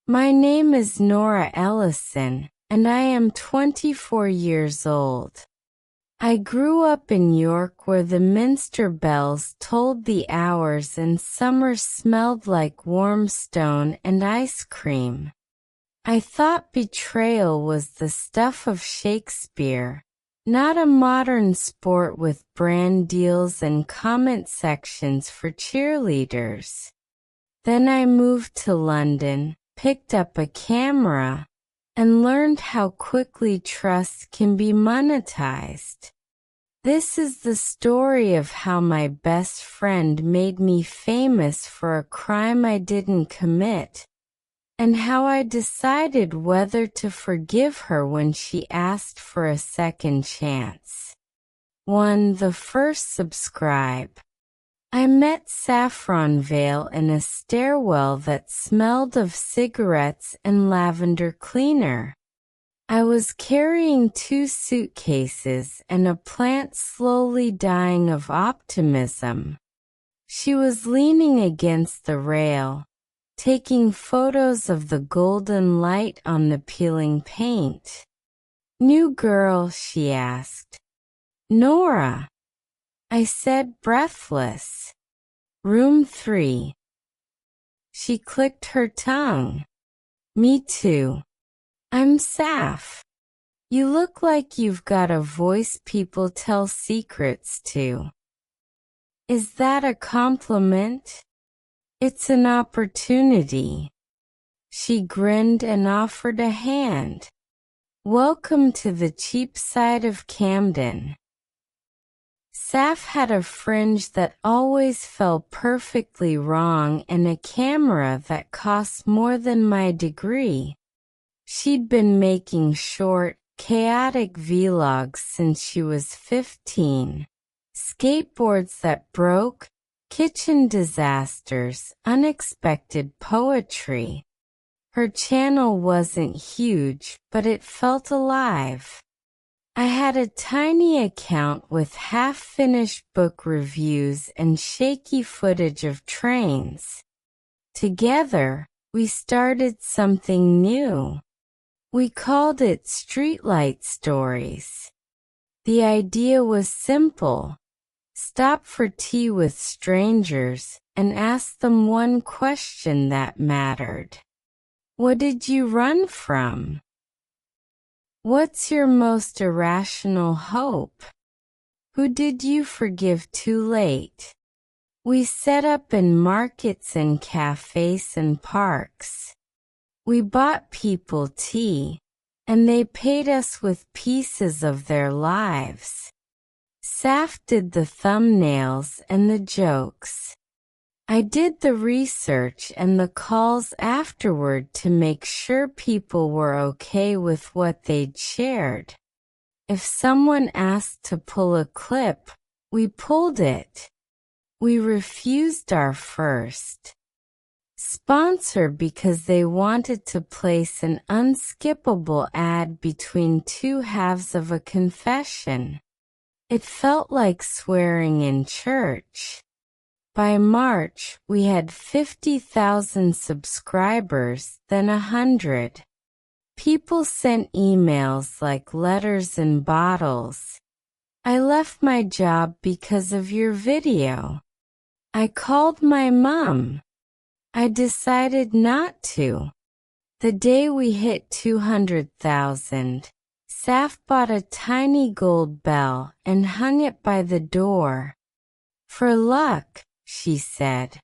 My name is Nora Ellison, and I am 24 years old. I grew up in York where the Minster bells tolled the hours and summer smelled like warm stone and ice cream. I thought betrayal was the stuff of Shakespeare, not a modern sport with brand deals and comment sections for cheerleaders. Then I moved to London, picked up a camera, and learned how quickly trust can be monetized. This is the story of how my best friend made me famous for a crime I didn't commit, and how I decided whether to forgive her when she asked for a second chance. 1. The first subscribe. I met Saffron Vale in a stairwell that smelled of cigarettes and lavender cleaner. I was carrying 2 suitcases and a plant slowly dying of optimism. She was leaning against the rail, taking photos of the golden light on the peeling paint. "New girl?" she asked. "Nora," I said, breathless. "Room 3. She clicked her tongue. "Me too. I'm Saf. You look like you've got a voice people tell secrets to." "Is that a compliment?" "It's an opportunity." She grinned and offered a hand. "Welcome to the cheap side of Camden." Saf had a fringe that always fell perfectly wrong and a camera that cost more than my degree. She'd been making short, chaotic vlogs since she was 15. Skateboards that broke, kitchen disasters, unexpected poetry. Her channel wasn't huge, but it felt alive. I had a tiny account with half-finished book reviews and shaky footage of trains. Together, we started something new. We called it Streetlight Stories. The idea was simple. Stop for tea with strangers and ask them one question that mattered. What did you run from? What's your most irrational hope? Who did you forgive too late? We set up in markets and cafes and parks. We bought people tea, and they paid us with pieces of their lives. Saf did the thumbnails and the jokes. I did the research and the calls afterward to make sure people were okay with what they'd shared. If someone asked to pull a clip, we pulled it. We refused our first sponsor because they wanted to place an unskippable ad between 2 halves of a confession. It felt like swearing in church. By March, we had 50,000 subscribers, then 100. People sent emails like letters in bottles. "I left my job because of your video." "I called my mom." "I decided not to." The day we hit 200,000, Saf bought a tiny gold bell and hung it by the door. "For luck," she said,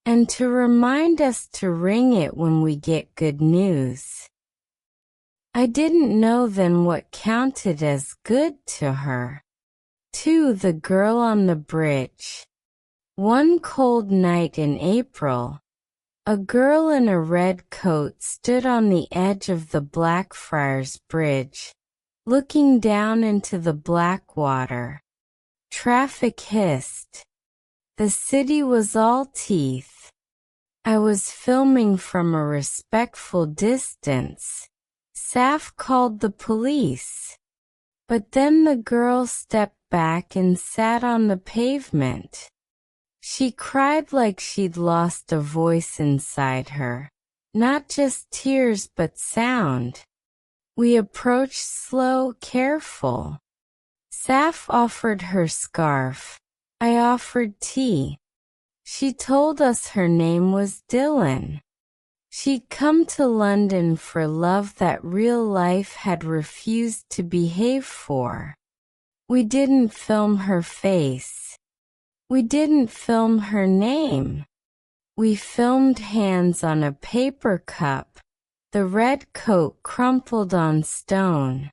"and to remind us to ring it when we get good news." I didn't know then what counted as good to her. 2. The girl on the bridge. One cold night in April, a girl in a red coat stood on the edge of the Blackfriars Bridge, looking down into the black water. Traffic hissed. The city was all teeth. I was filming from a respectful distance. Saf called the police. But then the girl stepped back and sat on the pavement. She cried like she'd lost a voice inside her. not just tears but sound. We approached slow, careful. Saf offered her scarf. I offered tea. She told us her name was Dylan. She'd come to London for love that real life had refused to behave for. We didn't film her face. We didn't film her name. We filmed hands on a paper cup, the red coat crumpled on stone.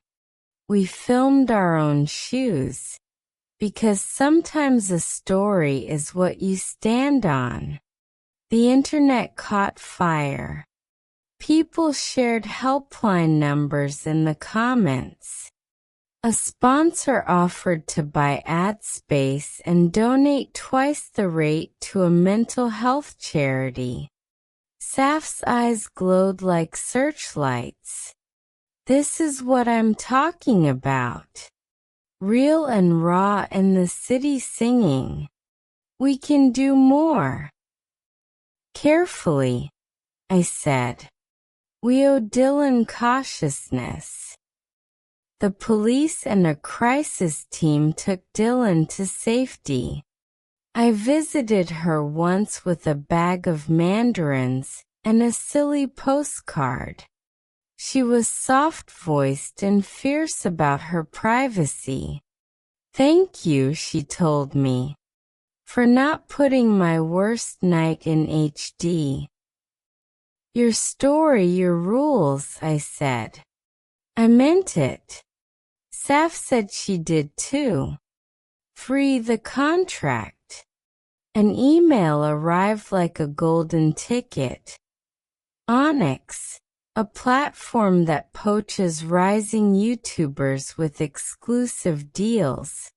We filmed our own shoes, because sometimes a story is what you stand on. The internet caught fire. People shared helpline numbers in the comments. A sponsor offered to buy ad space and donate twice the rate to a mental health charity. Saf's eyes glowed like searchlights. This is what I'm talking about. Real and raw in the city singing. We can do more. Carefully, I said. We owe Dylan cautiousness. The police and a crisis team took Dylan to safety. I visited her once with a bag of mandarins and a silly postcard. She was soft-voiced and fierce about her privacy. Thank you, she told me, for not putting my worst night in HD. Your story, your rules, I said. I meant it. Saf said she did too. Free the contract. An email arrived like a golden ticket. Onyx, a platform that poaches rising YouTubers with exclusive deals,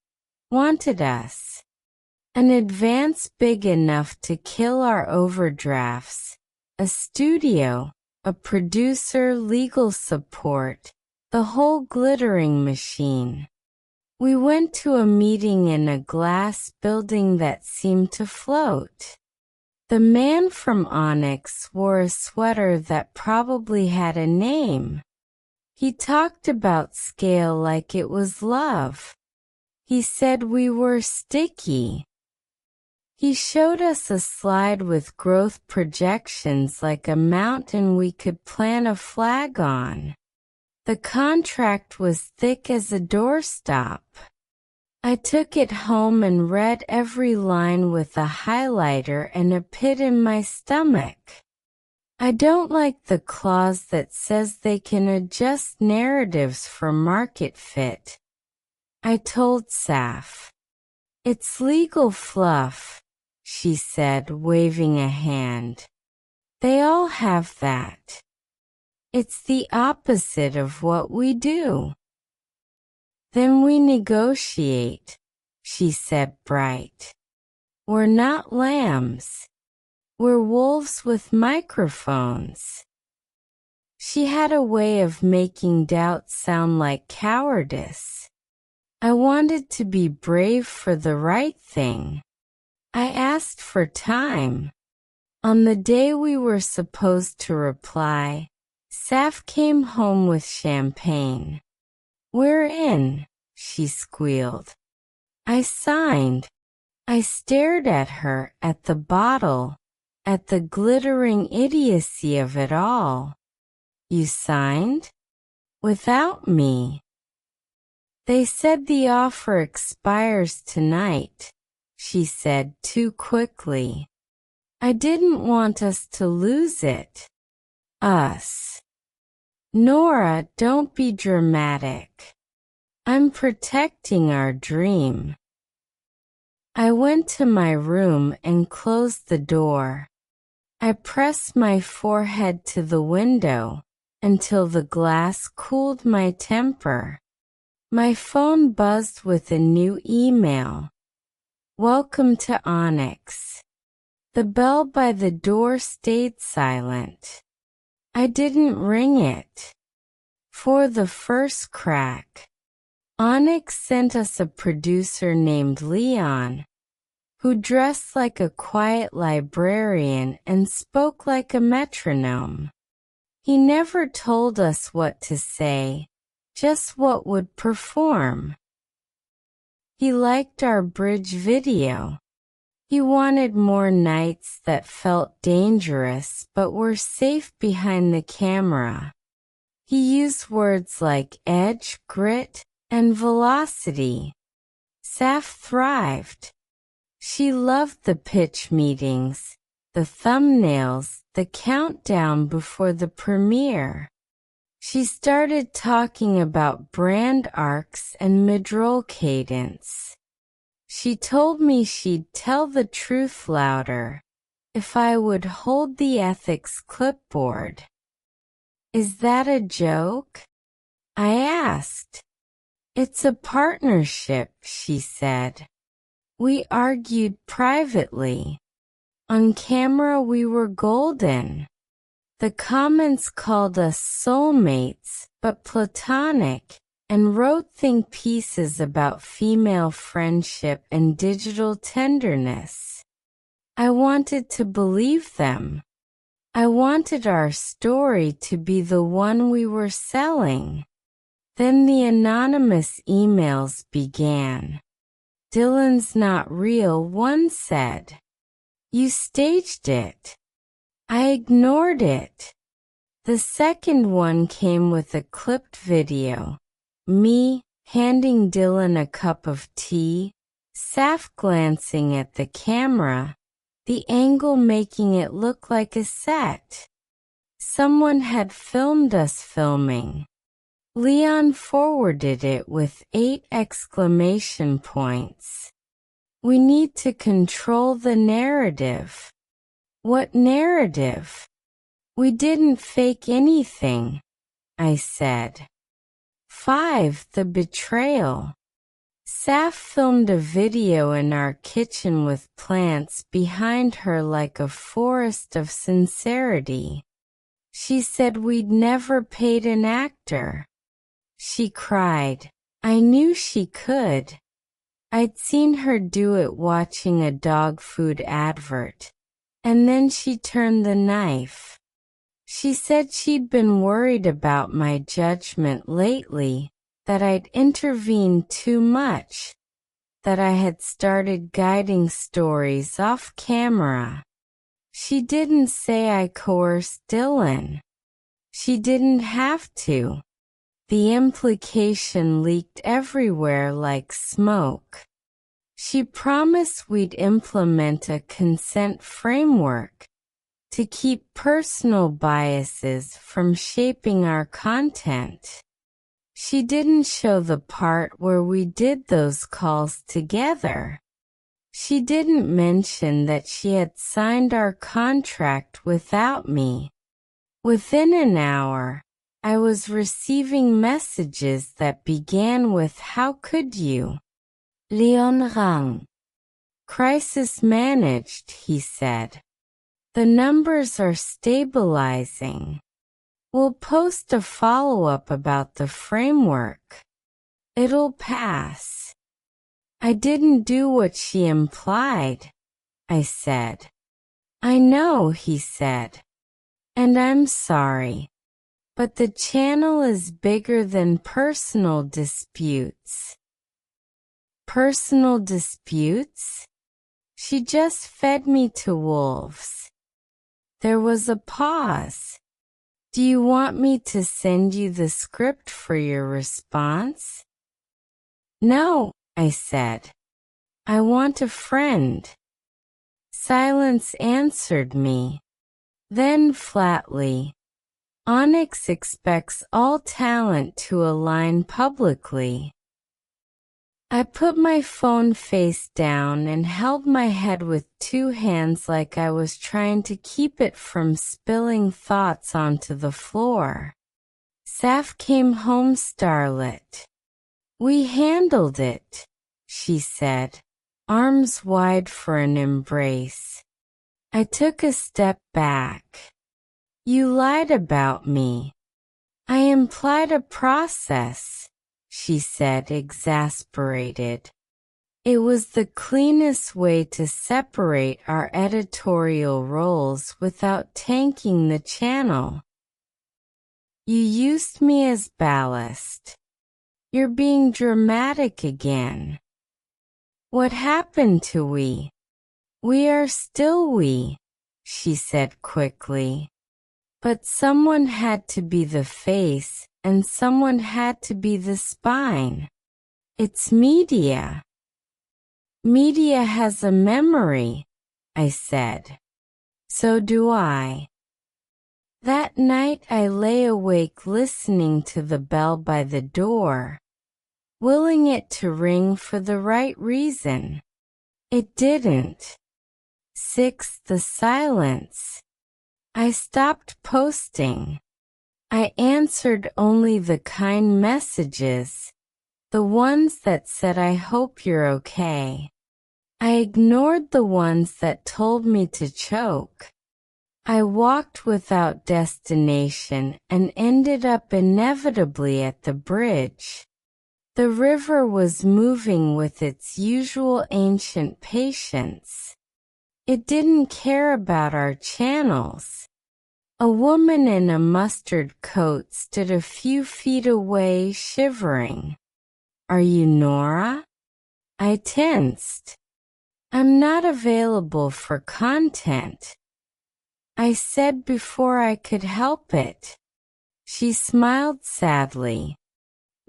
wanted us. An advance big enough to kill our overdrafts. A studio, a producer, legal support, the whole glittering machine. We went to a meeting in a glass building that seemed to float. The man from Onyx wore a sweater that probably had a name. He talked about scale like it was love. He said we were sticky. He showed us a slide with growth projections like a mountain we could plant a flag on. The contract was thick as a doorstop. I took it home and read every line with a highlighter and a pit in my stomach. I don't like the clause that says they can adjust narratives for market fit. I told Saf. It's legal fluff, she said, waving a hand. They all have that. It's the opposite of what we do. Then we negotiate, she said, bright. We're not lambs. We're wolves with microphones. She had a way of making doubt sound like cowardice. I wanted to be brave for the right thing. I asked for time. On the day we were supposed to reply, Saf came home with champagne. We're in, she squealed. I signed. I stared at her, at the bottle, at the glittering idiocy of it all. You signed? Without me. They said the offer expires tonight, she said too quickly. I didn't want us to lose it. Us. Nora, don't be dramatic. I'm protecting our dream. I went to my room and closed the door. I pressed my forehead to the window until the glass cooled my temper. My phone buzzed with a new email. Welcome to Onyx. The bell by the door stayed silent. I didn't ring it. For the first crack, Onyx sent us a producer named Leon, who dressed like a quiet librarian and spoke like a metronome. He never told us what to say, just what would perform. He liked our bridge video. He wanted more nights that felt dangerous but were safe behind the camera. He used words like edge, grit, and velocity. Saf thrived. She loved the pitch meetings, the thumbnails, the countdown before the premiere. She started talking about brand arcs and mid-roll cadence. She told me she'd tell the truth louder if I would hold the ethics clipboard. Is that a joke? I asked. It's a partnership, she said. We argued privately. On camera we were golden. The comments called us soulmates, but platonic, and wrote think pieces about female friendship and digital tenderness. I wanted to believe them. I wanted our story to be the one we were selling. Then the anonymous emails began. Dylan's not real, one said. You staged it. I ignored it. The second one came with a clipped video. Me, handing Dylan a cup of tea, Saf glancing at the camera, the angle making it look like a set. Someone had filmed us filming. Leon forwarded it with 8 exclamation points. We need to control the narrative. What narrative? We didn't fake anything, I said. 5. The betrayal. Saf filmed a video in our kitchen with plants behind her like a forest of sincerity. She said we'd never paid an actor. She cried. I knew she could. I'd seen her do it watching a dog food advert. And then she turned the knife. She said she'd been worried about my judgment lately, that I'd intervened too much, that I had started guiding stories off camera. She didn't say I coerced Dylan. She didn't have to. The implication leaked everywhere like smoke. She promised we'd implement a consent framework to keep personal biases from shaping our content. She didn't show the part where we did those calls together. She didn't mention that she had signed our contract without me. Within an hour, I was receiving messages that began with "How could you?" Leon rang. Crisis managed, he said. The numbers are stabilizing. We'll post a follow-up about the framework. It'll pass. I didn't do what she implied, I said. I know, he said. And I'm sorry. But the channel is bigger than personal disputes. Personal disputes? She just fed me to wolves. There was a pause. Do you want me to send you the script for your response? No, I said. I want a friend. Silence answered me. Then flatly, Onyx expects all talent to align publicly. I put my phone face down and held my head with 2 hands like I was trying to keep it from spilling thoughts onto the floor. Saf came home starlit. We handled it, she said, arms wide for an embrace. I took a step back. You lied about me. I implied a process, she said, exasperated. It was the cleanest way to separate our editorial roles without tanking the channel. You used me as ballast. You're being dramatic again. What happened to we? We are still we, she said quickly. But someone had to be the face, and someone had to be the spine. It's media. Media has a memory, I said. So do I. That night I lay awake listening to the bell by the door, willing it to ring for the right reason. It didn't. 6. The silence. I stopped posting. I answered only the kind messages, the ones that said I hope you're okay. I ignored the ones that told me to choke. I walked without destination and ended up inevitably at the bridge. The river was moving with its usual ancient patience. It didn't care about our channels. A woman in a mustard coat stood a few feet away, shivering. Are you Nora? I tensed. I'm not available for content, I said before I could help it. She smiled sadly.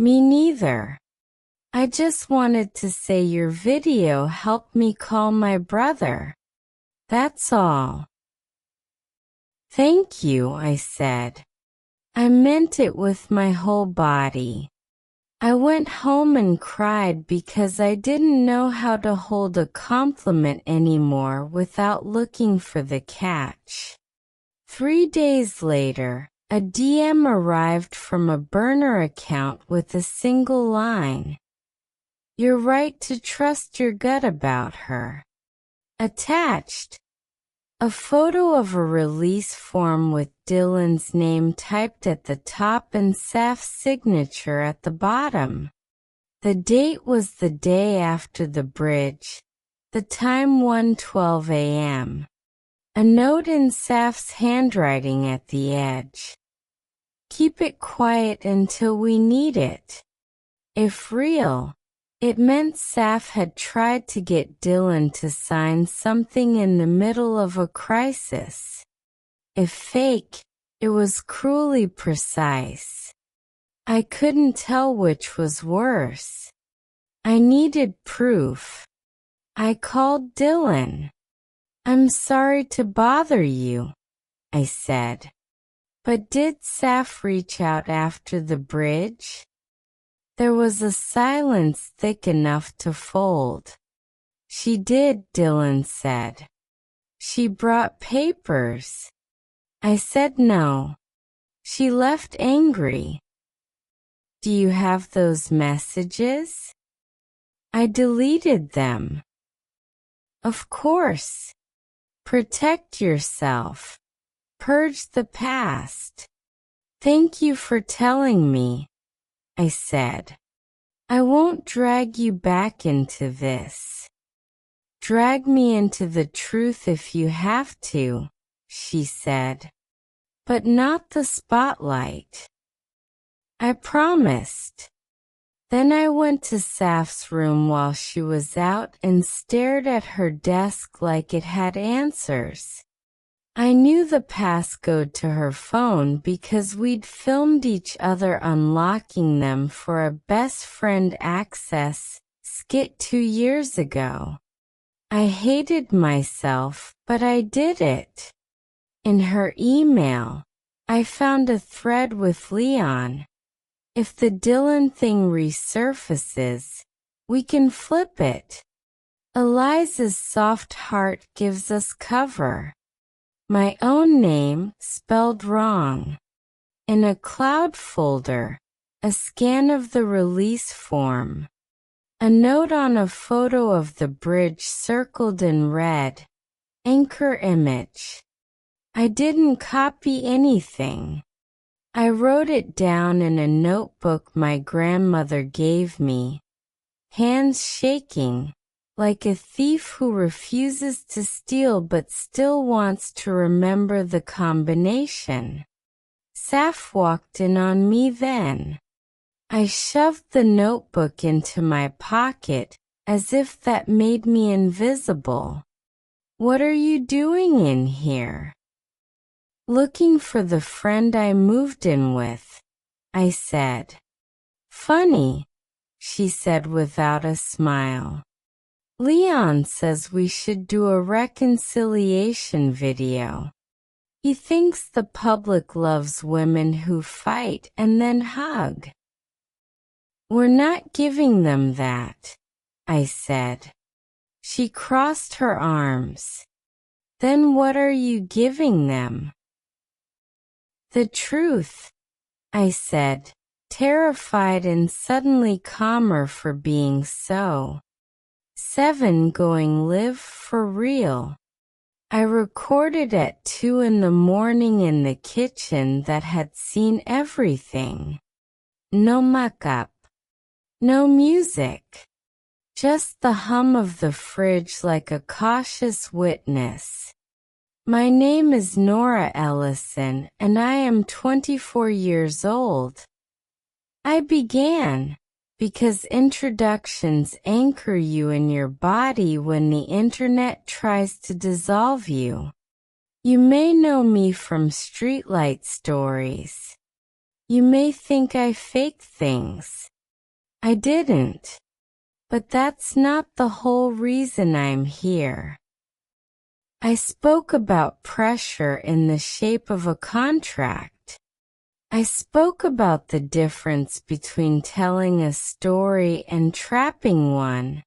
Me neither. I just wanted to say your video helped me call my brother. That's all. Thank you, I said. I meant it with my whole body. I went home and cried because I didn't know how to hold a compliment anymore without looking for the catch. 3 days later, a DM arrived from a burner account with a single line. You're right to trust your gut about her. Attached, a photo of a release form with Dylan's name typed at the top and Saf's signature at the bottom. The date was the day after the bridge, the time 1:12 a.m. A note in Saf's handwriting at the edge. Keep it quiet until we need it. If real, it meant Saf had tried to get Dylan to sign something in the middle of a crisis. If fake, it was cruelly precise. I couldn't tell which was worse. I needed proof. I called Dylan. I'm sorry to bother you, I said. But did Saf reach out after the bridge? There was a silence thick enough to fold. She did, Dylan said. She brought papers. I said no. She left angry. Do you have those messages? I deleted them. Of course. Protect yourself. Purge the past. Thank you for telling me, I said. I won't drag you back into this. Drag me into the truth if you have to, she said. But not the spotlight. I promised. Then I went to Saf's room while she was out and stared at her desk like it had answers. I knew the passcode to her phone because we'd filmed each other unlocking them for a best friend access skit 2 years ago. I hated myself, but I did it. In her email, I found a thread with Leon. If the Dylan thing resurfaces, we can flip it. Eliza's soft heart gives us cover. My own name spelled wrong. In a cloud folder, a scan of the release form. A note on a photo of the bridge circled in red. Anchor image. I didn't copy anything. I wrote it down in a notebook my grandmother gave me. Hands shaking, like a thief who refuses to steal but still wants to remember the combination. Saf walked in on me then. I shoved the notebook into my pocket, as if that made me invisible. "What are you doing in here?" "Looking for the friend I moved in with," I said. "Funny," she said without a smile. "Leon says we should do a reconciliation video. He thinks the public loves women who fight and then hug." "We're not giving them that," I said. She crossed her arms. "Then what are you giving them?" "The truth," I said, terrified and suddenly calmer for being so. 7 going live for real. I recorded at 2 in the morning in the kitchen that had seen everything. No makeup. No music. Just the hum of the fridge like a cautious witness. "My name is Nora Ellison and I am 24 years old." I began, because introductions anchor you in your body when the internet tries to dissolve you. You may know me from streetlight stories. You may think I faked things. I didn't. But that's not the whole reason I'm here. I spoke about pressure in the shape of a contract. I spoke about the difference between telling a story and trapping one,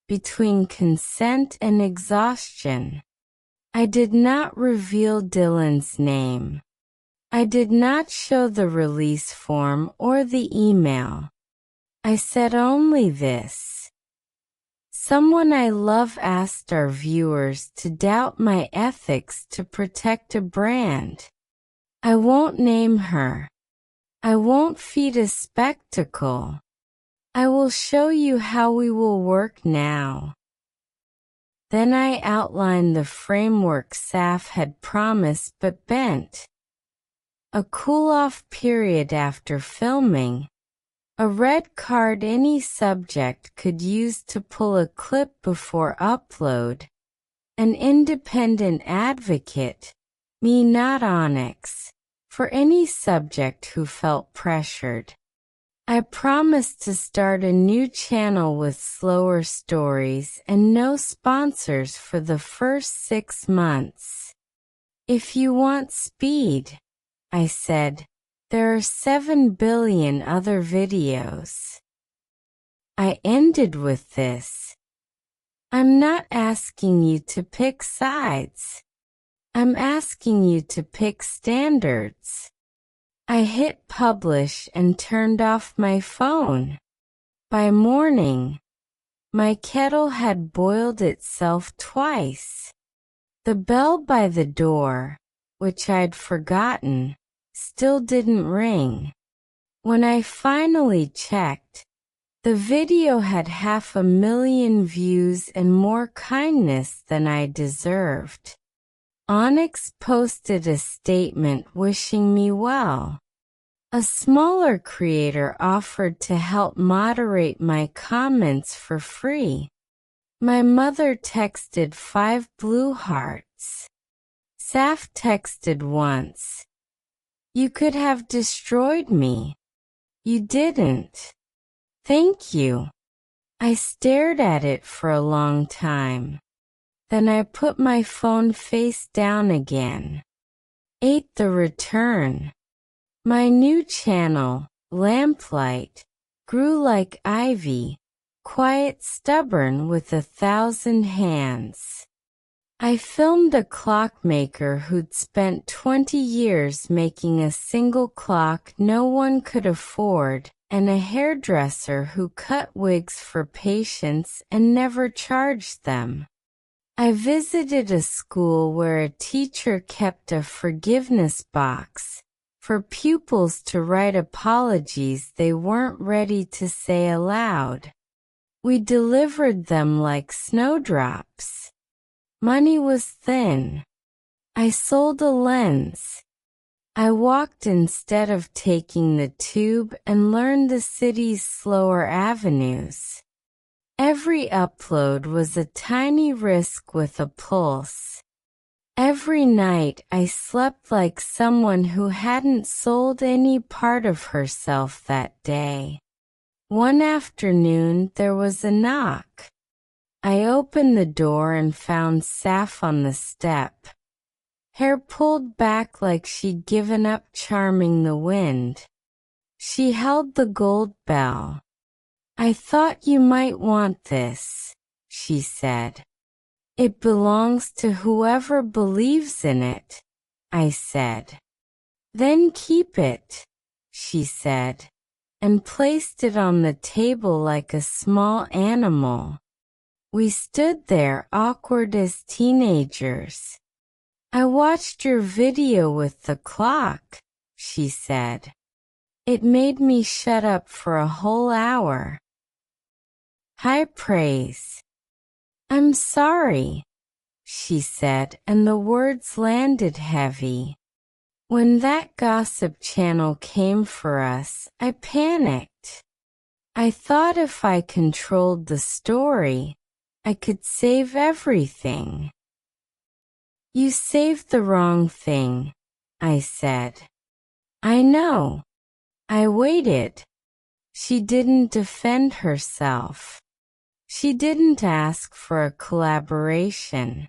between consent and exhaustion. I did not reveal Dylan's name. I did not show the release form or the email. I said only this. Someone I love asked our viewers to doubt my ethics to protect a brand. I won't name her. I won't feed a spectacle. I will show you how we will work now. Then I outlined the framework Saf had promised but bent. A cool-off period after filming. A red card any subject could use to pull a clip before upload. An independent advocate, me not Onyx, for any subject who felt pressured. I promised to start a new channel with slower stories and no sponsors for the first 6 months. If you want speed, I said, there are 7 billion other videos. I ended with this. I'm not asking you to pick sides. I'm asking you to pick standards. I hit publish and turned off my phone. By morning, my kettle had boiled itself twice. The bell by the door, which I'd forgotten, still didn't ring. When I finally checked, the video had 500,000 views and more kindness than I deserved. Onyx posted a statement wishing me well. A smaller creator offered to help moderate my comments for free. My mother texted 5 blue hearts. Saf texted once. You could have destroyed me. You didn't. Thank you. I stared at it for a long time. Then I put my phone face down again. 8. The return. My new channel, Lamplight, grew like ivy, quiet, stubborn with 1,000 hands. I filmed a clockmaker who'd spent 20 years making a single clock no one could afford, and a hairdresser who cut wigs for patients and never charged them. I visited a school where a teacher kept a forgiveness box for pupils to write apologies they weren't ready to say aloud. We delivered them like snowdrops. Money was thin. I sold a lens. I walked instead of taking the tube and learned the city's slower avenues. Every upload was a tiny risk with a pulse. Every night I slept like someone who hadn't sold any part of herself that day. One afternoon there was a knock. I opened the door and found Saf on the step. Hair pulled back like she'd given up charming the wind. She held the gold bell. "I thought you might want this," she said. "It belongs to whoever believes in it," I said. "Then keep it," she said, and placed it on the table like a small animal. We stood there awkward as teenagers. "I watched your video with the clock," she said. "It made me shut up for a whole hour." High praise. "I'm sorry," she said, and the words landed heavy. When that gossip channel came for us, I panicked. I thought if I controlled the story, I could save everything. "You saved the wrong thing," I said. "I know. I waited." She didn't defend herself. She didn't ask for a collaboration.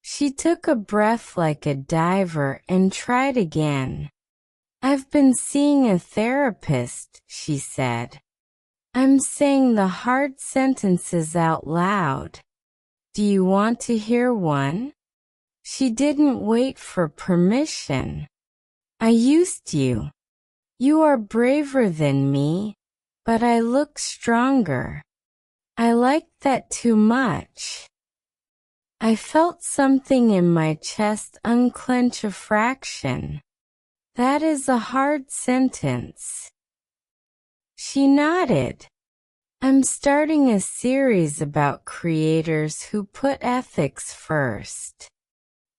She took a breath like a diver and tried again. "I've been seeing a therapist," she said. "I'm saying the hard sentences out loud. Do you want to hear one?" She didn't wait for permission. "I used you. You are braver than me, but I look stronger. I liked that too much." I felt something in my chest unclench a fraction. "That is a hard sentence." She nodded. "I'm starting a series about creators who put ethics first.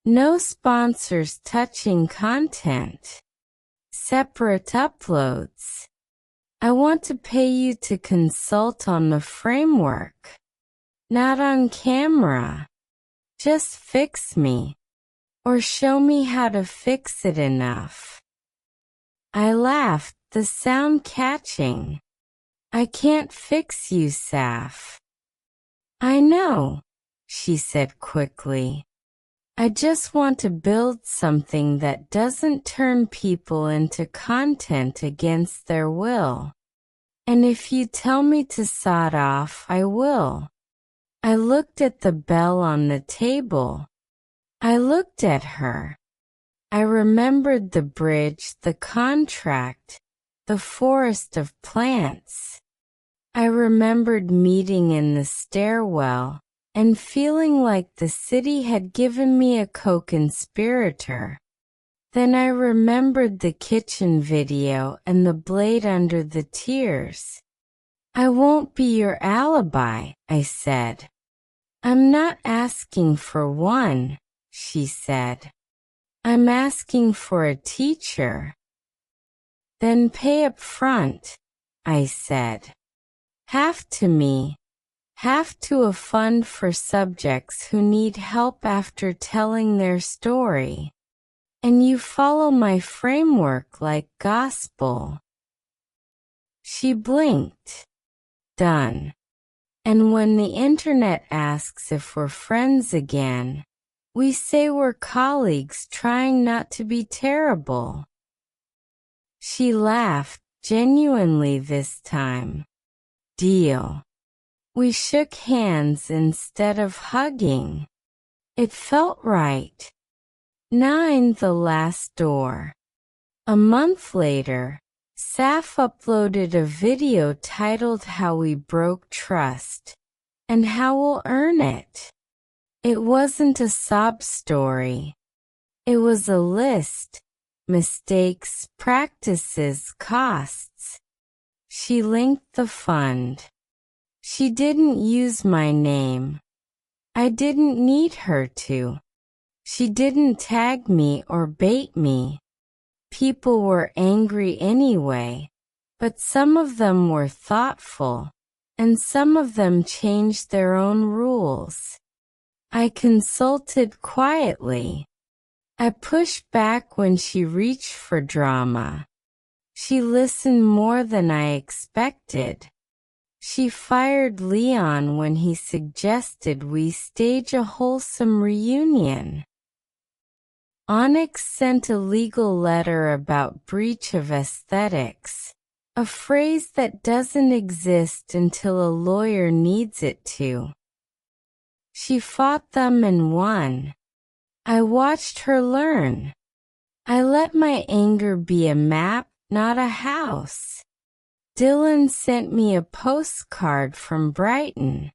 No sponsors touching content. Separate uploads. I want to pay you to consult on the framework. Not on camera. Just fix me. Or show me how to fix it enough." I laughed, the sound catching. "I can't fix you, Saf." "I know," she said quickly. "I just want to build something that doesn't turn people into content against their will. And if you tell me to sod off, I will." I looked at the bell on the table. I looked at her. I remembered the bridge, the contract, the forest of plants. I remembered meeting in the stairwell and feeling like the city had given me a co-conspirator. Then I remembered the kitchen video and the blade under the tears. "I won't be your alibi," I said. "I'm not asking for one," she said. "I'm asking for a teacher." "Then pay up front," I said. "Half to me. Half to a fund for subjects who need help after telling their story. And you follow my framework like gospel." She blinked. "Done. And when the internet asks if we're friends again, we say we're colleagues trying not to be terrible." She laughed, genuinely this time. "Deal." We shook hands instead of hugging. It felt right. 9. The last door. A month later, Saf uploaded a video titled "How We Broke Trust" and how we'll earn it. It wasn't a sob story. It was a list. Mistakes, practices, costs. She linked the fund. She didn't use my name. I didn't need her to. She didn't tag me or bait me. People were angry anyway, but some of them were thoughtful, and some of them changed their own rules. I consulted quietly. I pushed back when she reached for drama. She listened more than I expected. She fired Leon when he suggested we stage a wholesome reunion. Onyx sent a legal letter about breach of aesthetics, a phrase that doesn't exist until a lawyer needs it to. She fought them and won. I watched her learn. I let my anger be a map, not a house. Dylan sent me a postcard from Brighton.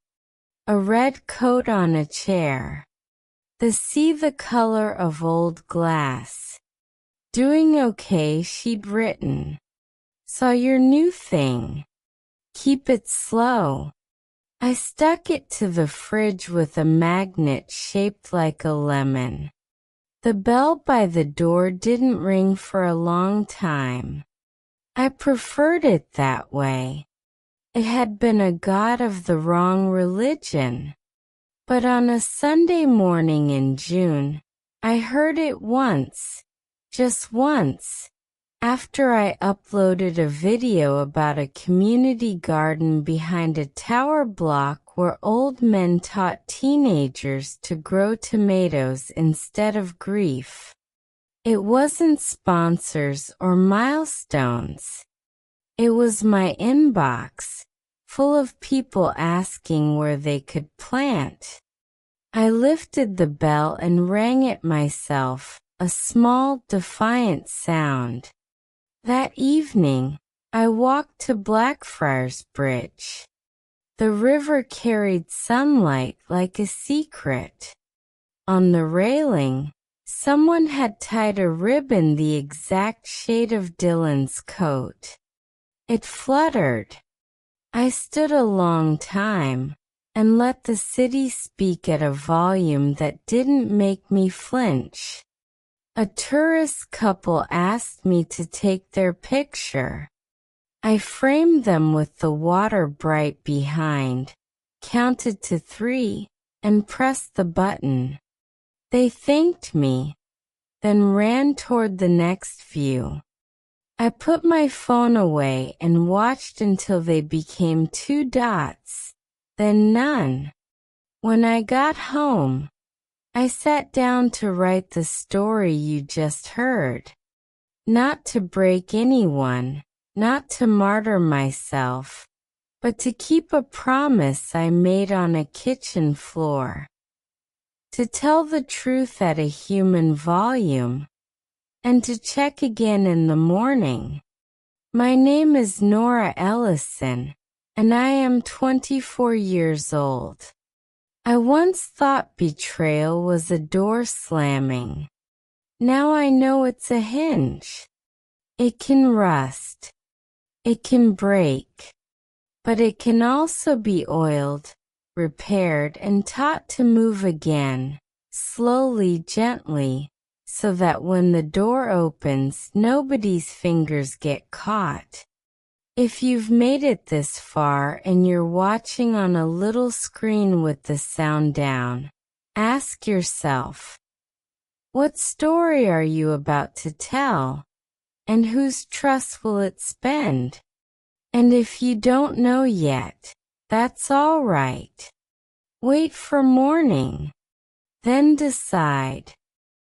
A red coat on a chair. The sea the color of old glass. Doing okay, she'd written. Saw your new thing. Keep it slow. I stuck it to the fridge with a magnet shaped like a lemon. The bell by the door didn't ring for a long time. I preferred it that way. It had been a god of the wrong religion. But on a Sunday morning in June, I heard it once, just once, after I uploaded a video about a community garden behind a tower block where old men taught teenagers to grow tomatoes instead of grief. It wasn't sponsors or milestones. It was my inbox, full of people asking where they could plant. I lifted the bell and rang it myself, a small, defiant sound. That evening, I walked to Blackfriars Bridge. The river carried sunlight like a secret. On the railing, someone had tied a ribbon the exact shade of Dylan's coat. It fluttered. I stood a long time, and let the city speak at a volume that didn't make me flinch. A tourist couple asked me to take their picture. I framed them with the water bright behind, counted to 3, and pressed the button. They thanked me, then ran toward the next view. I put my phone away and watched until they became 2 dots, then none. When I got home, I sat down to write the story you just heard. Not to break anyone, not to martyr myself, but to keep a promise I made on a kitchen floor. To tell the truth at a human volume, and to check again in the morning. My name is Nora Ellison, and I am 24 years old. I once thought betrayal was a door slamming. Now I know it's a hinge. It can rust. It can break. But it can also be oiled, repaired, and taught to move again, slowly, gently, so that when the door opens, nobody's fingers get caught. If you've made it this far and you're watching on a little screen with the sound down, ask yourself, what story are you about to tell? And whose trust will it spend? And if you don't know yet, that's all right. Wait for morning. Then decide.